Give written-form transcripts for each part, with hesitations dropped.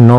9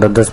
10-10,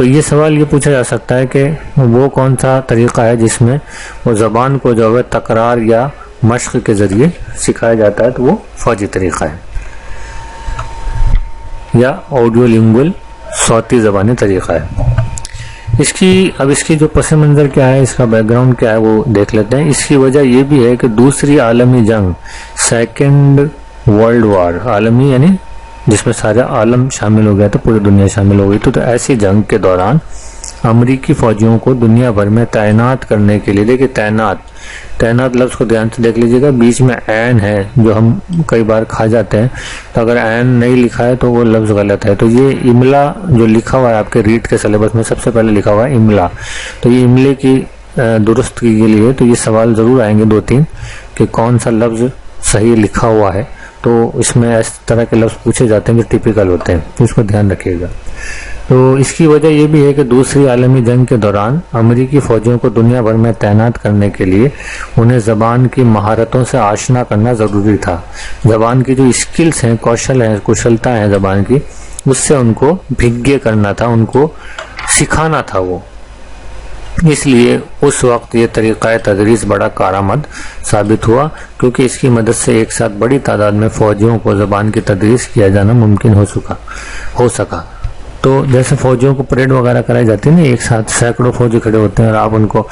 تو یہ سوال یہ پوچھا جا سکتا ہے کہ وہ کون سا طریقہ ہے جس میں وہ زبان کو جو ہے تکرار یا مشق کے ذریعے سکھایا جاتا ہے، تو وہ فوجی طریقہ ہے یا آڈیو لنگول صوتی زبانی طریقہ ہے۔ اس کی جو پس منظر کیا ہے، اس کا بیک گراؤنڈ کیا ہے وہ دیکھ لیتے ہیں۔ اس کی وجہ یہ بھی ہے کہ دوسری عالمی جنگ، سیکنڈ ورلڈ وار، عالمی یعنی جس میں سارا عالم شامل ہو گیا تھا، پوری دنیا شامل ہو گئی تو ایسی جنگ کے دوران امریکی فوجیوں کو دنیا بھر میں تعینات کرنے کے لیے، دیکھیں تعینات لفظ کو دھیان سے دیکھ لیجیے گا، بیچ میں عین ہے جو ہم کئی بار کھا جاتے ہیں، تو اگر عین نہیں لکھا ہے تو وہ لفظ غلط ہے۔ تو یہ املا جو لکھا ہوا ہے آپ کے ریڈ کے سلیبس میں سب سے پہلے لکھا ہوا ہے املا، تو یہ املے کی درستگی کے لیے تو یہ سوال ضرور آئیں گے 2-3 کہ کون سا لفظ صحیح لکھا ہوا ہے، تو اس میں اس طرح کے لفظ پوچھے جاتے ہیں جو ٹیپیکل ہوتے ہیں، تو اس کو دھیان رکھیے گا۔ تو اس کی وجہ یہ بھی ہے کہ دوسری عالمی جنگ کے دوران امریکی فوجیوں کو دنیا بھر میں تعینات کرنے کے لیے انہیں زبان کی مہارتوں سے آشنا کرنا ضروری تھا۔ زبان کی جو اسکلز ہیں، کشلتا ہے زبان کی، اس سے ان کو بھگے کرنا تھا، ان کو سکھانا تھا وہ۔ اس لیے اس وقت یہ طریقہ تدریس بڑا کارآمد ثابت ہوا، کیونکہ اس کی مدد سے ایک ساتھ بڑی تعداد میں فوجیوں کو زبان کی تدریس کیا جانا ممکن ہو سکا۔ تو جیسے فوجیوں کو پریڈ وغیرہ کرائی جاتی ہے نا، ایک ساتھ سینکڑوں فوجی کھڑے ہوتے ہیں اور آپ ان کو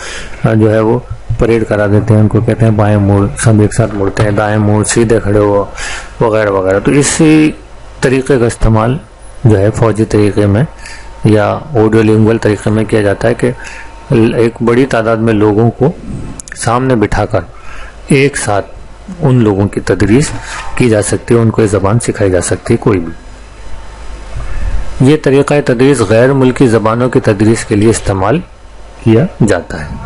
جو ہے وہ پریڈ کرا دیتے ہیں، ان کو کہتے ہیں بائیں موڑ، سب ایک ساتھ مڑتے ہیں، دائیں موڑ، سیدھے کھڑے ہو وغیرہ وغیرہ۔ تو اسی طریقے کا استعمال جو ہے فوجی طریقے میں یا آڈیو لنگول طریقے میں کیا جاتا ہے کہ ایک بڑی تعداد میں لوگوں کو سامنے بٹھا کر ایک ساتھ ان لوگوں کی تدریس کی جا سکتی ہے، ان کو یہ زبان سکھائی جا سکتی ہے کوئی بھی۔ یہ طریقہ تدریس غیر ملکی زبانوں کی تدریس کے لیے استعمال کیا جاتا ہے۔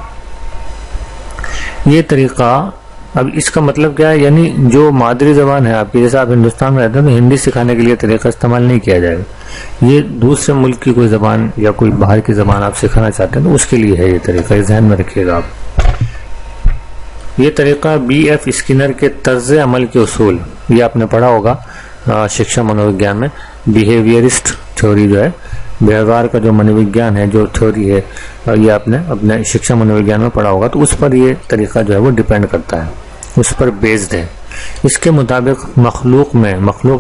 یہ طریقہ، اب اس کا مطلب کیا ہے، یعنی جو مادری زبان ہے آپ کی، جیسے آپ ہندوستان میں رہتے ہیں تو ہندی سکھانے کے لیے طریقہ استعمال نہیں کیا جائے گا۔ یہ دوسرے ملک کی کوئی زبان یا کوئی باہر کی زبان آپ سکھانا چاہتے ہیں تو اس کے لیے ہے یہ طریقہ، یہ ذہن میں رکھیے گا آپ۔ یہ طریقہ بی ایف اسکینر کے طرز عمل کے اصول، یہ آپ نے پڑھا ہوگا شکشا منووگیان میں، بیہیویئرسٹ تھیوری جو ہے، ویوہار کا جو منووگیان ہے، جو تھیوری ہے، یہ آپ نے اپنے شکشا منووگیان میں پڑھا ہوگا، تو اس پر یہ طریقہ جو ہے وہ ڈیپینڈ کرتا ہے، اس پر بیسڈ ہے۔ اس کے مطابق مخلوق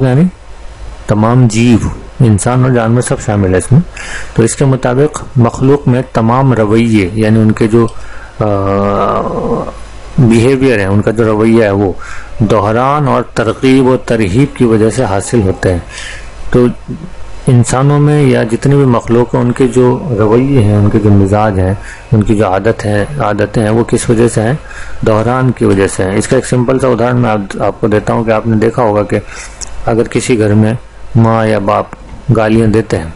یعنی تمام جیو، انسان اور جانور سب شامل ہے اس میں، تو اس کے مطابق مخلوق میں تمام رویے، یعنی ان کے جو بیہیویئر ہے، ان کا جو رویہ ہے، وہ دہران اور ترغیب و ترہیب کی وجہ سے حاصل ہوتے ہیں۔ تو انسانوں میں یا جتنے بھی مخلوق ہیں، ان کے جو رویے ہیں، ان کے جو مزاج ہیں، ان کی جو عادتیں ہیں، وہ کس وجہ سے ہیں؟ دہران کی وجہ سے ہیں۔ اس کا ایک سمپل سا ادھارن میں آپ کو دیتا ہوں کہ آپ نے دیکھا ہوگا کہ اگر کسی گھر میں ماں یا باپ گالیاں دیتے ہیں،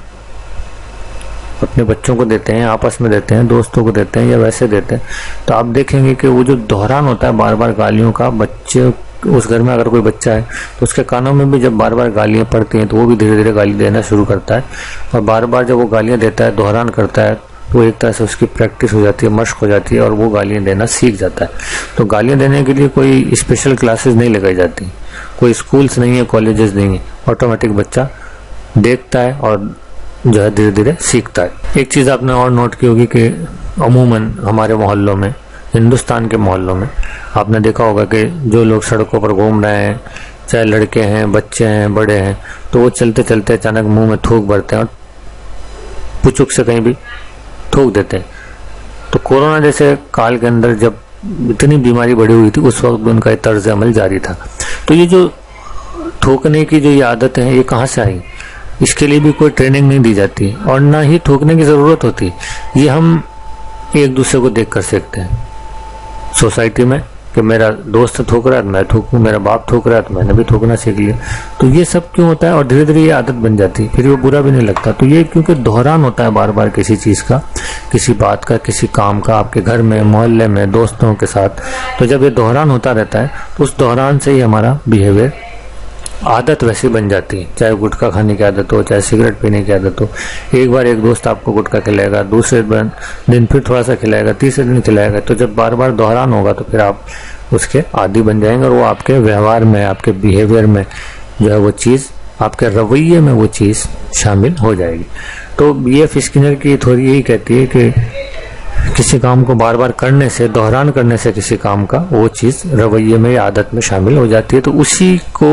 اپنے بچوں کو دیتے ہیں، آپس میں دیتے ہیں، دوستوں کو دیتے ہیں یا ویسے دیتے ہیں، تو آپ دیکھیں گے کہ وہ جو دہران ہوتا ہے بار بار گالیوں کا، بچے اس گھر میں اگر کوئی بچہ ہے تو اس کے کانوں میں بھی جب بار بار گالیاں پڑتی ہیں تو وہ بھی دھیرے دھیرے گالی دینا شروع کرتا ہے، اور بار بار جب وہ گالیاں دیتا ہے، دہران کرتا ہے، تو ایک طرح سے اس کی پریکٹس ہو جاتی ہے، مشق ہو جاتی ہے، اور وہ گالیاں دینا سیکھ جاتا ہے۔ تو گالیاں دینے کے لیے کوئی اسپیشل کلاسز نہیں لگائی جاتی، کوئی اسکولس نہیں ہیں، کالجز نہیں ہیں، آٹومیٹک بچہ دیکھتا ہے اور جو ہے دھیرے دھیرے سیکھتا ہے۔ ایک چیز آپ نے اور نوٹ کی ہوگی کہ عموماً ہمارے محلوں میں، ہندوستان کے محلوں میں آپ نے دیکھا ہوگا کہ جو لوگ سڑکوں پر گھوم رہے ہیں، چاہے لڑکے ہیں، بچے ہیں، بڑے ہیں، تو وہ چلتے چلتے اچانک منہ میں تھوک بھرتے ہیں اور پچک سے کہیں بھی تھوک دیتے ہیں۔ تو کورونا جیسے کال کے اندر جب اتنی بیماری بڑھی ہوئی تھی، اس وقت بھی ان کا یہ طرز عمل جاری تھا۔ تو یہ جو تھوکنے کی جو یہ عادت ہے، یہ کہاں سے آئی؟ اس کے لیے بھی کوئی ٹریننگ نہیں دی جاتی اور نہ ہی تھوکنے کی ضرورت ہوتی، یہ ہم ایک دوسرے کو دیکھ کر سیکھتے ہیں سوسائٹی میں کہ میرا دوست تھوک رہا ہے میں تھوکوں، میرا باپ تھوک رہا ہے تو میں نے بھی تھوکنا سیکھ لیا۔ تو یہ سب کیوں ہوتا ہے؟ اور دھیرے دھیرے یہ عادت بن جاتی ہے، پھر وہ برا بھی نہیں لگتا۔ تو یہ کیونکہ دہران ہوتا ہے بار بار کسی چیز کا، کسی بات کا، کسی کام کا، آپ کے گھر میں، محلے میں، دوستوں کے ساتھ، تو جب یہ دہران ہوتا رہتا ہے تو اس دہران سے ہی ہمارا بیہیویئر عادت ویسی بن جاتی ہے، چاہے گٹکا کھانے کی عادت ہو، چاہے سگریٹ پینے کی عادت ہو۔ ایک بار ایک دوست آپ کو گٹکا کھلائے گا، دوسرے دن پھر تھوڑا سا کھلائے گا، تیسرے دن کھلائے گا، تو جب بار بار دہران ہوگا تو پھر آپ اس کے عادی بن جائیں گے، اور وہ آپ کے ویوہار میں، آپ کے بیہیویئر میں جو ہے وہ چیز، آپ کے رویے میں وہ چیز شامل ہو جائے گی۔ تو بی ایف اسکینر کی تھوڑی یہی کہتی ہے کہ کسی کام کو بار بار کرنے سے، دہران کرنے سے کسی کام کا وہ چیز رویے میں یا عادت میں شامل ہو جاتی ہے، تو اسی کو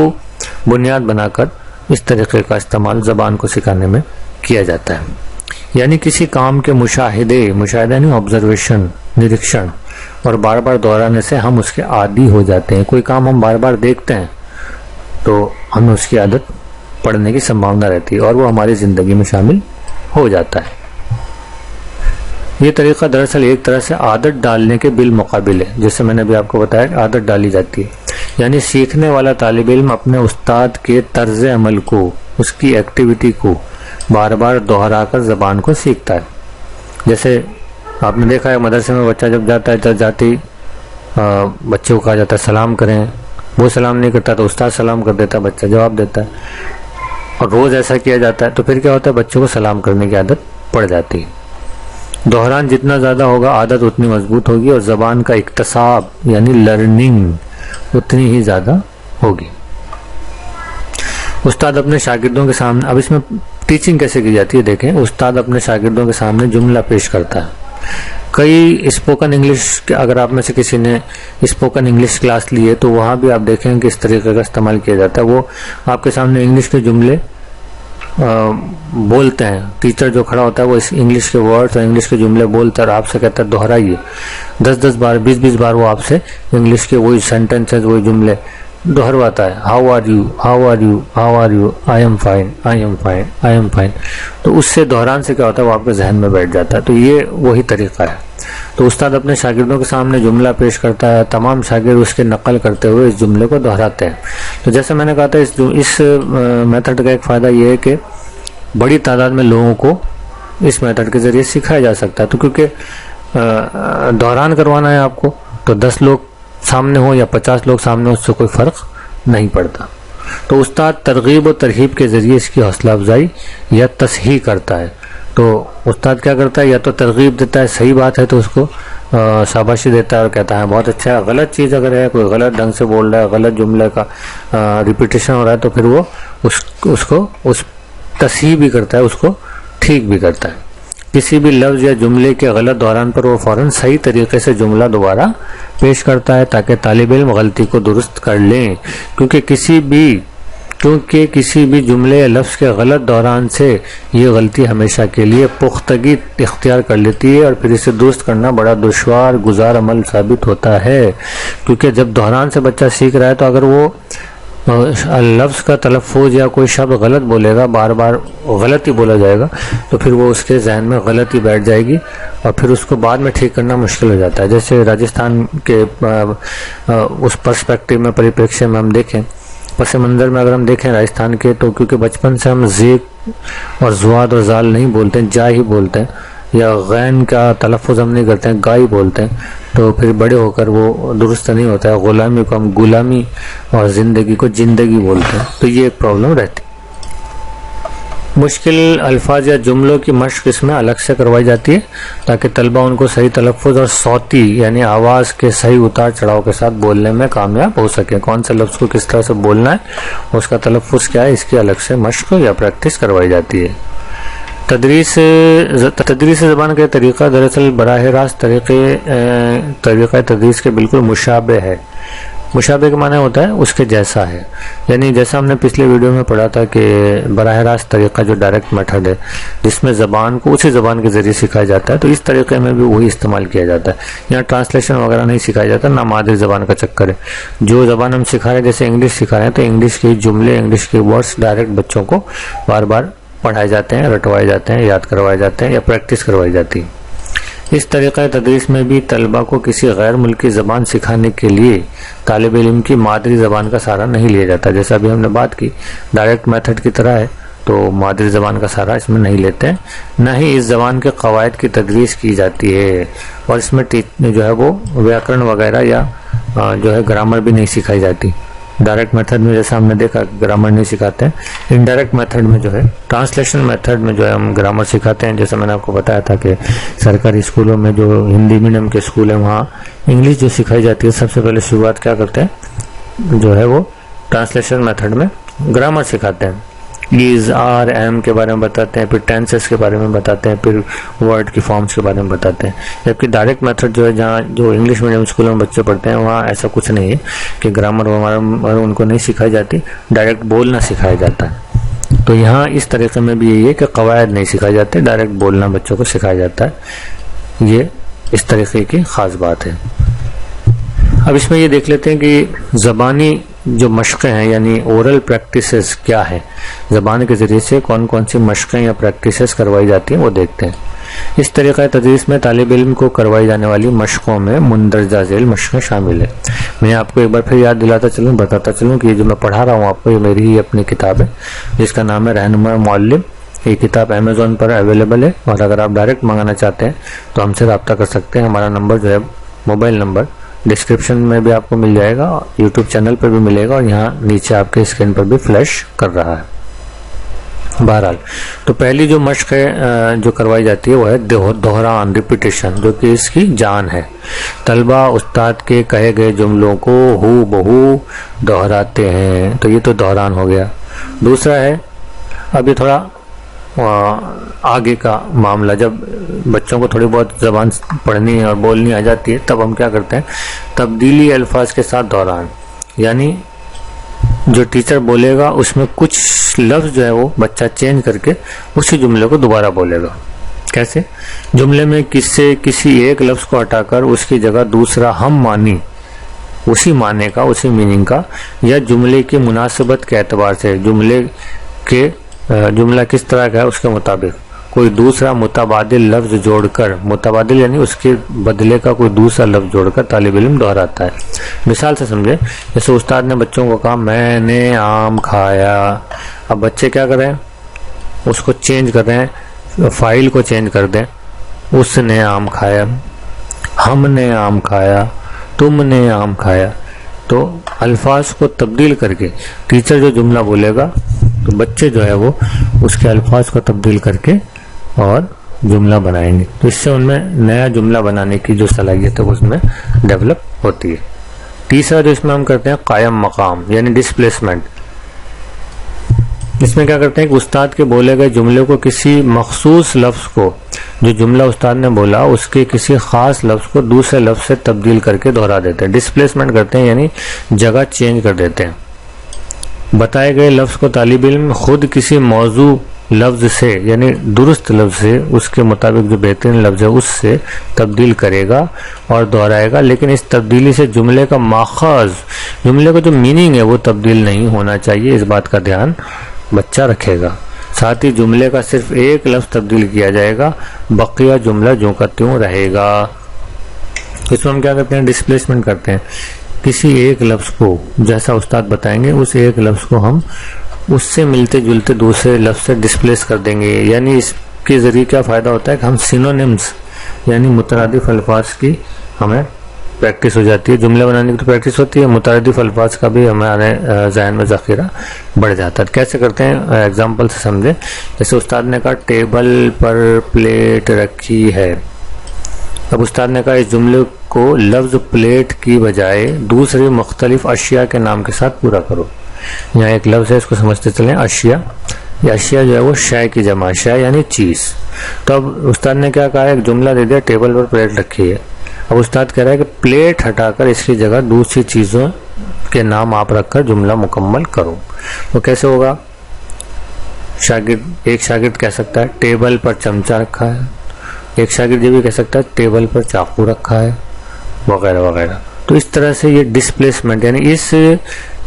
بنیاد بنا کر اس طریقے کا استعمال زبان کو سکھانے میں کیا جاتا ہے. یعنی کسی کام کے مشاہدہ نہیں، آبزرویشن، نریکشن اور بار بار دہرانے سے ہم اس کے عادی ہو جاتے ہیں. کوئی کام ہم بار بار دیکھتے ہیں تو ہمیں اس کی عادت پڑنے کی سمبھاونا رہتی ہے اور وہ ہماری زندگی میں شامل ہو جاتا ہے. یہ طریقہ دراصل ایک طرح سے عادت ڈالنے کے بالمقابل ہے، جیسے میں نے بھی آپ کو بتایا کہ عادت ڈالی جاتی ہے. یعنی سیکھنے والا طالب علم اپنے استاد کے طرز عمل کو، اس کی ایکٹیویٹی کو بار بار دہرا کر زبان کو سیکھتا ہے. جیسے آپ نے دیکھا ہے مدرسے میں بچہ جب جاتا ہے، جاتے ہی بچے کو کہا جاتا ہے سلام کریں، وہ سلام نہیں کرتا تو استاد سلام کر دیتا ہے، بچہ جواب دیتا ہے، اور روز ایسا کیا جاتا ہے. تو پھر کیا ہوتا ہے، بچوں کو سلام کرنے کی عادت پڑ جاتی ہے. دہران جتنا زیادہ ہوگا عادت اتنی مضبوط ہوگی اور زبان کا اکتساب یعنی لرننگ اتنی ہی زیادہ ہوگی. استاد اپنے شاگردوں کے سامنے، اب اس میں ٹیچنگ کیسے کی جاتی ہے دیکھیں. استاد اپنے شاگردوں کے سامنے جملہ پیش کرتا ہے. کئی اسپوکن انگلش، اگر آپ میں سے کسی نے اسپوکن انگلش کلاس لی ہے تو وہاں بھی آپ دیکھیں کہ اس طریقے کا استعمال کیا جاتا ہے. وہ آپ کے سامنے انگلش کے جملے بولتے ہیں، ٹیچر جو کھڑا ہوتا ہے وہ اس انگلش کے ورڈز اور انگلش کے جملے بولتا ہے اور آپ سے کہتا ہے دہرائیے. 10 بار 20 بار وہ آپ سے انگلش کے وہی سینٹنسز، وہی جملے دہرواتا ہے. How are you, how are you, how are you, I am fine, I am fine, I am fine. تو اس سے دہران سے کیا ہوتا ہے، وہ آپ کے ذہن میں بیٹھ جاتا ہے. تو یہ وہی طریقہ ہے. تو استاد اپنے شاگردوں کے سامنے جملہ پیش کرتا ہے، تمام شاگرد اس کے نقل کرتے ہوئے اس جملے کو دہراتے ہیں. تو جیسے میں نے کہا تھا اس میتھڈ کا ایک فائدہ یہ ہے کہ بڑی تعداد میں لوگوں کو اس میتھڈ کے ذریعے سکھایا جا سکتا ہے. تو کیونکہ دہران کروانا ہے آپ کو، تو 10 لوگ سامنے ہو یا 50 لوگ سامنے ہو، اس سے کوئی فرق نہیں پڑتا. تو استاد ترغیب و ترہیب کے ذریعے اس کی حوصلہ افزائی یا تصحیح کرتا ہے. تو استاد کیا کرتا ہے، یا تو ترغیب دیتا ہے، صحیح بات ہے تو اس کو شاباشی دیتا ہے اور کہتا ہے بہت اچھا ہے. غلط چیز اگر ہے، کوئی غلط ڈھنگ سے بول رہا ہے، غلط جملے کا ریپیٹیشن ہو رہا ہے، تو پھر وہ اس کو تصحیح بھی کرتا ہے، اس کو ٹھیک بھی کرتا ہے. کسی بھی لفظ یا جملے کے غلط دوران پر وہ فوراً صحیح طریقے سے جملہ دوبارہ پیش کرتا ہے تاکہ طالب علم غلطی کو درست کر لیں. کیونکہ کسی بھی جملے یا لفظ کے غلط دوران سے یہ غلطی ہمیشہ کے لیے پختگی اختیار کر لیتی ہے اور پھر اسے درست کرنا بڑا دشوار گزار عمل ثابت ہوتا ہے. کیونکہ جب دوران سے بچہ سیکھ رہا ہے تو اگر وہ لفظ کا تلفظ یا کوئی شبد غلط بولے گا، بار بار غلط ہی بولا جائے گا، تو پھر وہ اس کے ذہن میں غلطی بیٹھ جائے گی اور پھر اس کو بعد میں ٹھیک کرنا مشکل ہو جاتا ہے. جیسے راجستھان کے اس پرسپیکٹو میں، پریپیکشے میں ہم دیکھیں، پس منظر میں اگر ہم دیکھیں راجستھان کے، تو کیونکہ بچپن سے ہم زیگ اور زواد اور زال نہیں بولتے ہیں، جا ہی بولتے ہیں، یا غین کا تلفظ ہم نہیں کرتے ہیں، گائی بولتے ہیں، تو پھر بڑے ہو کر وہ درست نہیں ہوتا ہے. غلامی کو ہم غلامی اور زندگی کو زندگی بولتے ہیں. تو یہ ایک پرابلم رہتی. مشکل الفاظ یا جملوں کی مشق اس میں الگ سے کروائی جاتی ہے تاکہ طلبہ ان کو صحیح تلفظ اور صوتی یعنی آواز کے صحیح اتار چڑھاؤ کے ساتھ بولنے میں کامیاب ہو سکیں. کون سے لفظ کو کس طرح سے بولنا ہے، اس کا تلفظ کیا ہے، اس کی الگ سے مشق یا پریکٹس کروائی جاتی ہے. تدریس زبان کا طریقہ دراصل براہ راست طریقہ تدریس کے بالکل مشابہ ہے. مشابہ کے معنی ہوتا ہے اس کے جیسا ہے. یعنی جیسا ہم نے پچھلے ویڈیو میں پڑھا تھا کہ براہ راست طریقہ جو ڈائریکٹ میتھڈ ہے جس میں زبان کو اسی زبان کے ذریعے سکھایا جاتا ہے، تو اس طریقے میں بھی وہی استعمال کیا جاتا ہے. یہاں ٹرانسلیشن وغیرہ نہیں سکھایا جاتا، نہ مادری زبان کا چکر ہے. جو زبان ہم سکھا رہے ہیں، جیسے انگلش سکھا رہے ہیں، تو انگلش کے جملے، انگلش کے ورڈز ڈائریکٹ بچوں کو بار بار پڑھائے جاتے ہیں، رٹوائے جاتے ہیں، یاد کروائے جاتے ہیں یا پریکٹس کروائی جاتی ہے. اس طریقہ تدریس میں بھی طلبہ کو کسی غیر ملکی زبان سکھانے کے لیے طالب علم کی مادری زبان کا سہارا نہیں لیا جاتا. جیسا ابھی ہم نے بات کی ڈائریکٹ میتھڈ کی طرح ہے، تو مادری زبان کا سہارا اس میں نہیں لیتے ہیں. نہ ہی اس زبان کے قواعد کی تدریس کی جاتی ہے اور اس میں جو ہے وہ ویاکرن وغیرہ یا جو ہے گرامر بھی نہیں سکھائی جاتی. ڈائریکٹ میتھڈ میں جیسا ہم نے دیکھا گرامر نہیں سکھاتے ہیں. انڈائریکٹ میتھڈ میں جو ہے ٹرانسلیشن میتھڈ میں جو ہے ہم گرامر سکھاتے ہیں. جیسے میں نے آپ کو بتایا تھا کہ سرکاری اسکولوں میں جو ہندی میڈیم کے اسکول ہیں وہاں انگلش جو سکھائی جاتی ہے، سب سے پہلے شروعات کیا کرتے ہیں، جو ہے وہ ٹرانسلیشن میتھڈ میں گرامر سکھاتے ہیں. ایز آر ایم کے بارے میں بتاتے ہیں، پھر ٹینسز کے بارے میں بتاتے ہیں، پھر ورڈ کی فارمز کے بارے میں بتاتے ہیں. جبکہ ڈائریکٹ میتھڈ جو ہے جہاں جو انگلش میڈیم اسکولوں میں بچے پڑھتے ہیں وہاں ایسا کچھ نہیں ہے کہ گرامر وغیرہ ان کو نہیں سکھائی جاتی، ڈائریکٹ بولنا سکھایا جاتا ہے. تو یہاں اس طریقے میں بھی یہی ہے کہ قواعد نہیں سکھائے جاتے، ڈائریکٹ بولنا بچوں کو سکھایا جاتا ہے. یہ اس طریقے کی خاص بات ہے. اب اس میں یہ دیکھ لیتے ہیں کہ زبانی جو مشقیں ہیں یعنی اورل پریکٹسز کیا ہیں، زبان کے ذریعے سے کون کون سی مشقیں یا پریکٹسز کروائی جاتی ہیں وہ دیکھتے ہیں. اس طریقہ تدریس میں طالب علم کو کروائی جانے والی مشقوں میں مندرجہ ذیل مشقیں شامل ہیں. میں آپ کو ایک بار پھر یاد دلاتا چلوں، بتاتا چلوں کہ یہ جو میں پڑھا رہا ہوں آپ کو یہ میری ہی اپنی کتاب ہے جس کا نام ہے رہنما معلم. یہ کتاب امیزون پر اویلیبل ہے اور اگر آپ ڈائریکٹ منگانا چاہتے ہیں تو ہم سے رابطہ کر سکتے ہیں. ہمارا نمبر جو ہے موبائل نمبر ڈسکرپشن میں بھی آپ کو مل جائے گا، یوٹیوب چینل پر بھی ملے گا اور یہاں نیچے آپ کے اسکرین پر بھی فلیش کر رہا ہے. بہرحال تو پہلی جو مشق ہے جو کروائی جاتی ہے وہ ہے دہران، ریپیٹیشن، جو کہ اس کی جان ہے. طلبہ استاد کے کہے گئے جملوں کو ہو بہو دہراتے ہیں، تو یہ تو دہران ہو گیا. دوسرا ہے ابھی تھوڑا آگے کا معاملہ، جب بچوں کو تھوڑی بہت زبان پڑھنی اور بولنی آ جاتی ہے تب ہم کیا کرتے ہیں، تبدیلی الفاظ کے ساتھ دوران، یعنی جو ٹیچر بولے گا اس میں کچھ لفظ جو ہے وہ بچہ چینج کر کے اسی جملے کو دوبارہ بولے گا. کیسے؟ جملے میں کسی ایک لفظ کو ہٹا کر اس کی جگہ دوسرا ہم معنی، اسی معنی کا، اسی میننگ کا، یا جملے کی مناسبت کے اعتبار سے جملہ کس طرح کا ہے اس کے مطابق کوئی دوسرا متبادل لفظ جوڑ کر، متبادل یعنی اس کے بدلے کا کوئی دوسرا لفظ جوڑ کر طالب علم دہراتا ہے. مثال سے سمجھے، جیسے استاد نے بچوں کو کہا میں نے آم کھایا. اب بچے کیا کریں، اس کو چینج کر رہے ہیں، فائل کو چینج کر دیں، اس نے آم کھایا، ہم نے آم کھایا، تم نے آم کھایا. تو الفاظ کو تبدیل کر کے ٹیچر جو جملہ بولے گا تو بچے جو ہے وہ اس کے الفاظ کو تبدیل کر کے اور جملہ بنائیں گے. تو اس سے ان میں نیا جملہ بنانے کی جو صلاحیت ہے وہ اس میں ڈیولپ ہوتی ہے. تیسرا جو اس میں ہم کرتے ہیں قائم مقام یعنی ڈسپلیسمنٹ. اس میں کیا کرتے ہیں کہ استاد کے بولے گئے جملے کو کسی مخصوص لفظ کو، جو جملہ استاد نے بولا اس کے کسی خاص لفظ کو دوسرے لفظ سے تبدیل کر کے دہرا دیتے ہیں. ڈسپلیسمنٹ کرتے ہیں یعنی جگہ چینج کر دیتے ہیں. بتائے گئے لفظ کو طالب علم خود کسی موضوع لفظ سے یعنی درست لفظ سے، اس کے مطابق جو بہترین لفظ ہے اس سے تبدیل کرے گا اور دہرائے گا. لیکن اس تبدیلی سے جملے کا ماخذ، جملے کا جو میننگ ہے وہ تبدیل نہیں ہونا چاہیے. اس بات کا دھیان بچہ رکھے گا. ساتھ ہی جملے کا صرف ایک لفظ تبدیل کیا جائے گا، بقیہ جملہ جو کا تیوں رہے گا. اس میں ہم کیا کرتے ہیں، ڈسپلیسمنٹ کرتے ہیں. کسی ایک لفظ کو جیسا استاد بتائیں گے اس ایک لفظ کو ہم اس سے ملتے جلتے دوسرے لفظ سے ڈسپلیس کر دیں گے. یعنی اس کے ذریعے کیا فائدہ ہوتا ہے کہ ہم سینونیمز یعنی مترادف الفاظ کی ہمیں پریکٹس ہو جاتی ہے. جملے بنانے کی تو پریکٹس ہوتی ہے، مترادف الفاظ کا بھی ہمارے ذہن میں ذخیرہ بڑھ جاتا ہے. کیسے کرتے ہیں، ایگزامپل سے سمجھیں. جیسے استاد نے کہا ٹیبل پر پلیٹ رکھی ہے. اب استاد نے کہا اس جملے کو لفظ پلیٹ کی بجائے دوسری مختلف اشیاء کے نام کے ساتھ پورا کرو. یہاں ایک لفظ ہے، اس کو سمجھتے چلیں، اشیاء. یہ اشیاء جو ہے وہ شے کی جمع، شے یعنی چیز. تو اب استاد نے کیا کہا، ایک جملہ دے دیا ٹیبل پر پلیٹ رکھی ہے. اب استاد کہہ رہا ہے کہ پلیٹ ہٹا کر اس کی جگہ دوسری چیزوں کے نام آپ رکھ کر جملہ مکمل کرو. تو کیسے ہوگا، ایک شاگرد کہہ سکتا ہے ٹیبل پر چمچہ رکھا ہے، ایک شاگرد یہ بھی کہہ سکتا ہے ٹیبل پر چاقو رکھا ہے، وغیرہ وغیرہ. تو اس طرح سے یہ ڈسپلیسمنٹ یعنی اس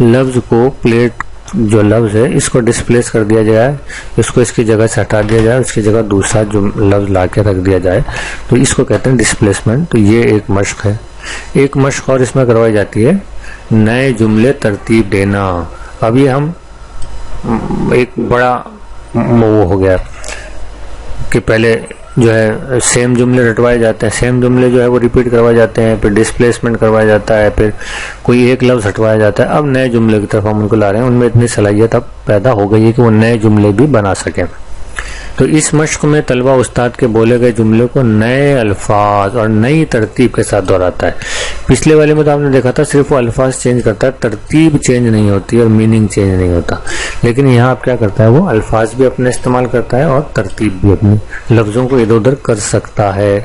لفظ کو، پلیٹ جو لفظ ہے اس کو ڈسپلیس کر دیا جائے، اس کو اس کی جگہ سے ہٹا دیا جائے، اس کی جگہ دوسرا لفظ لا کے رکھ دیا جائے، تو اس کو کہتے ہیں ڈسپلیسمنٹ. تو یہ ایک مشق ہے. ایک مشق اور اس میں کروائی جاتی ہے نئے جملے ترتیب دینا. ابھی ہم ایک بڑا وہ ہو گیا کہ پہلے جو ہے سیم جملے رٹوائے جاتے ہیں، سیم جملے جو ہے وہ ریپیٹ کروائے جاتے ہیں، پھر ڈسپلیسمنٹ کروایا جاتا ہے، پھر کوئی ایک لفظ ہٹوایا جاتا ہے. اب نئے جملے کی طرف ہم ان کو لا رہے ہیں. ان میں اتنی صلاحیت اب پیدا ہو گئی ہے کہ وہ نئے جملے بھی بنا سکیں. تو اس مشق میں طلبہ استاد کے بولے گئے جملے کو نئے الفاظ اور نئی ترتیب کے ساتھ دہراتا ہے. پچھلے والے میں تو آپ نے دیکھا تھا صرف وہ الفاظ چینج کرتا ہے، ترتیب چینج نہیں ہوتی اور میننگ چینج نہیں ہوتا، لیکن یہاں آپ کیا کرتا ہے، وہ الفاظ بھی اپنے استعمال کرتا ہے اور ترتیب بھی اپنی، لفظوں کو ادھر ادھر کر سکتا ہے.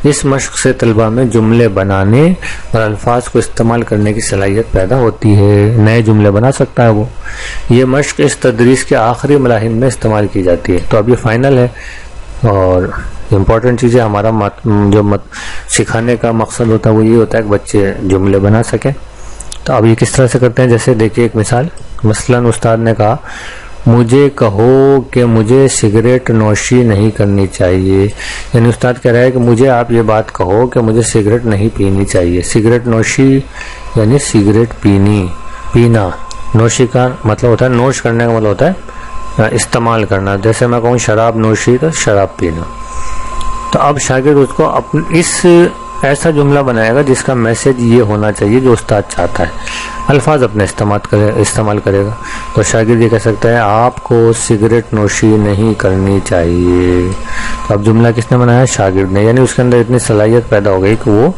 اس مشق سے طلبہ میں جملے بنانے اور الفاظ کو استعمال کرنے کی صلاحیت پیدا ہوتی ہے، نئے جملے بنا سکتا ہے وہ. یہ مشق اس تدریس کے آخری مراحل میں استعمال کی جاتی ہے. تو اب یہ فائنل ہے اور امپورٹنٹ چیز ہے، ہمارا جو سکھانے کا مقصد ہوتا ہے وہ یہ ہوتا ہے کہ بچے جملے بنا سکیں. تو اب یہ کس طرح سے کرتے ہیں، جیسے دیکھیے ایک مثال، مثلاً استاد نے کہا مجھے کہو کہ مجھے سگریٹ نوشی نہیں کرنی چاہیے. یعنی استاد کہہ رہا ہے کہ مجھے آپ یہ بات کہو کہ مجھے سگریٹ نہیں پینی چاہیے. سگریٹ نوشی یعنی سگریٹ پینا. نوشی کا مطلب ہوتا ہے، نوش کرنے کا مطلب ہوتا ہے استعمال کرنا. جیسے میں کہوں شراب نوشی تو شراب پینا. تو اب شاگرد اس کو ایسا جملہ بنائے گا جس کا میسج یہ ہونا چاہیے جو استاد چاہتا ہے، الفاظ اپنے استعمال کرے گا. تو شاگرد یہ کہہ سکتا ہے آپ کو سگریٹ نوشی نہیں کرنی چاہیے. تو اب جملہ کس نے بنایا، شاگرد نے، یعنی اس کے اندر اتنی صلاحیت پیدا ہو گئی کہ وہ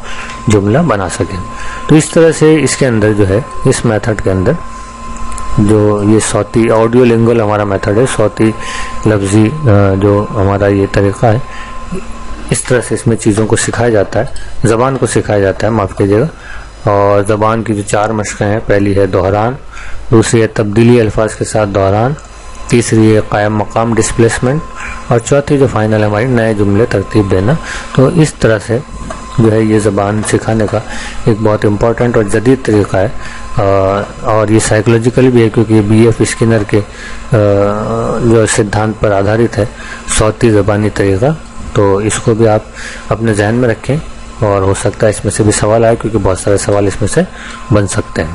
جملہ بنا سکے. تو اس طرح سے اس کے اندر جو ہے، اس میتھڈ کے اندر جو یہ صوتی آڈیو لنگول ہمارا میتھڈ ہے، صوتی لفظی جو ہمارا یہ طریقہ ہے، اس طرح سے اس میں چیزوں کو سکھایا جاتا ہے، زبان کو سکھایا جاتا ہے، معاف کیجیے گا. اور زبان کی جو 4 مشقیں ہیں، پہلی ہے دہران، دوسری ہے تبدیلی الفاظ کے ساتھ دہران، تیسری ہے قائم مقام ڈسپلیسمنٹ، اور چوتھی جو فائنل ہے ہماری نئے جملے ترتیب دینا. تو اس طرح سے جو ہے یہ زبان سکھانے کا ایک بہت امپورٹنٹ اور جدید طریقہ ہے. اور یہ سائیکولوجیکل بھی ہے کیونکہ یہ BF اسکینر کے جو سدھانت پر آدھارت ہے، صوتی زبانی طریقہ. تو اس کو بھی آپ اپنے ذہن میں رکھیں اور ہو سکتا ہے اس میں سے بھی سوال آئے کیونکہ بہت سارے سوال اس میں سے بن سکتے ہیں.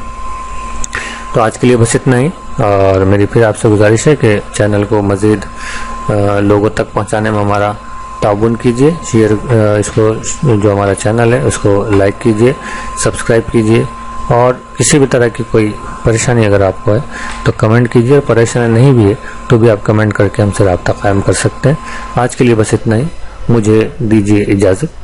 تو آج کے لیے بس اتنا ہی، اور میری پھر آپ سے گزارش ہے کہ چینل کو مزید لوگوں تک پہنچانے میں ہمارا تعاون کیجیے. شیئر اس کو، جو ہمارا چینل ہے اس کو لائک کیجیے، سبسکرائب کیجیے، اور کسی بھی طرح کی کوئی پریشانی اگر آپ کو ہے تو کمنٹ کیجیے، اور پریشانی نہیں بھی ہے تو بھی آپ کمنٹ کر کے ہم سے رابطہ قائم کر سکتے ہیں. آج کے لیے بس اتنا ہی، مجھے دیجیے اجازت.